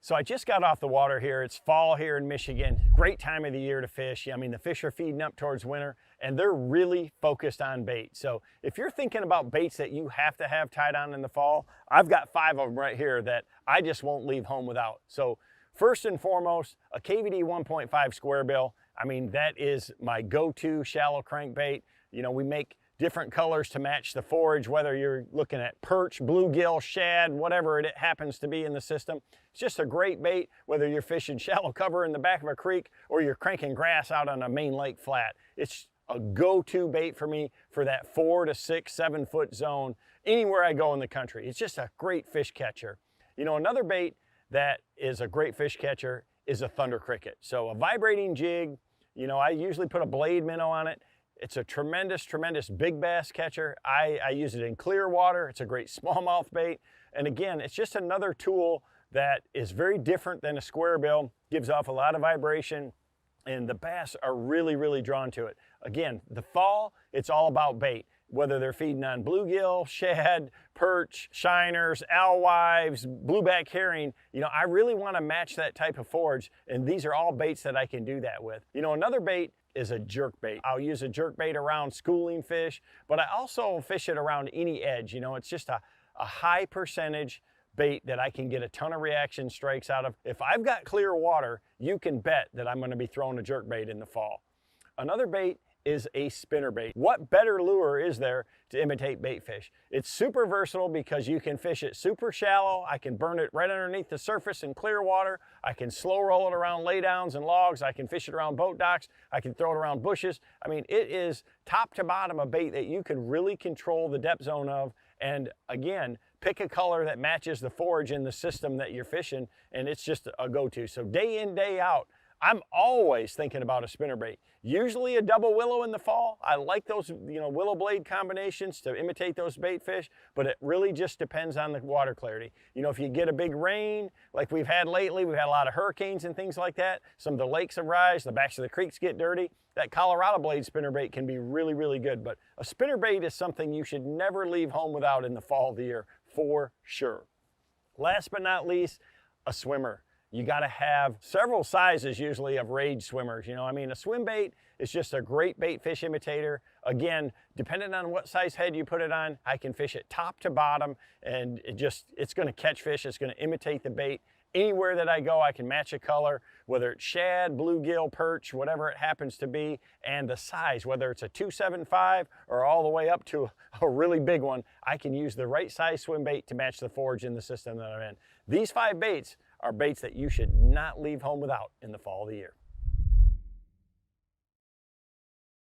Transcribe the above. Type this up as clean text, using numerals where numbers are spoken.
So I just got off the water here. It's fall here in Michigan. Great time of the year to fish. I mean, the fish are feeding up towards winter and they're really focused on bait. So if you're thinking about baits that you have to have tied on in the fall, I've got 5 of them right here that I just won't leave home without. So first and foremost, a KVD 1.5 SQUAREBILL. I mean, that is my go-to shallow crankbait. You know, we make different colors to match the forage, whether you're looking at perch, bluegill, shad, whatever it happens to be in the system. It's just a great bait, whether you're fishing shallow cover in the back of a creek or you're cranking grass out on a main lake flat. It's a go-to bait for me for that 4 to 6, 7 foot zone anywhere I go in the country. It's just a great fish catcher. You know, another bait that is a great fish catcher is a Thunder Cricket. So a vibrating jig, you know, I usually put a blade minnow on it. It's a tremendous, tremendous big bass catcher. I use it in clear water. It's a great smallmouth bait. And again, it's just another tool that is very different than a SQUAREBILL, gives off a lot of vibration, and the bass are really, really drawn to it. Again, the fall, it's all about bait. Whether they're feeding on bluegill, shad, perch, shiners, alewives, blueback herring, you know, I really want to match that type of forage, and these are all baits that I can do that with. You know, another bait is a jerkbait. I'll use a jerkbait around schooling fish, but I also fish it around any edge. You know, it's just a high percentage bait that I can get a ton of reaction strikes out of. If I've got clear water, you can bet that I'm going to be throwing a jerkbait in the fall. Another bait is a spinnerbait. What better lure is there to imitate bait fish? It's super versatile because you can fish it super shallow. I can burn it right underneath the surface in clear water. I can slow roll it around laydowns and logs. I can fish it around boat docks. I can throw it around bushes. I mean, it is top to bottom a bait that you can really control the depth zone of. And again, pick a color that matches the forage in the system that you're fishing, and it's just a go-to. So day in, day out, I'm always thinking about a spinnerbait. Usually a double willow in the fall. I like those, you know, willow blade combinations to imitate those bait fish, but it really just depends on the water clarity. You know, if you get a big rain, like we've had lately, we've had a lot of hurricanes and things like that. Some of the lakes have rise, the backs of the creeks get dirty. That Colorado blade spinnerbait can be really, really good, but a spinnerbait is something you should never leave home without in the fall of the year, for sure. Last but not least, a swimmer. You got to have several sizes usually of rage swimmers. You know, I mean, a Swimbait is just a great bait fish imitator. Again, depending on what size head you put it on, I can fish it top to bottom, and it's going to catch fish. It's going to imitate the bait. Anywhere that I go, I can match a color, whether it's shad, bluegill, perch, whatever it happens to be, and the size, whether it's a 275 or all the way up to a really big one, I can use the right size swim bait to match the forage in the system that I'm in. These 5 baits are baits that you should not leave home without in the fall of the year.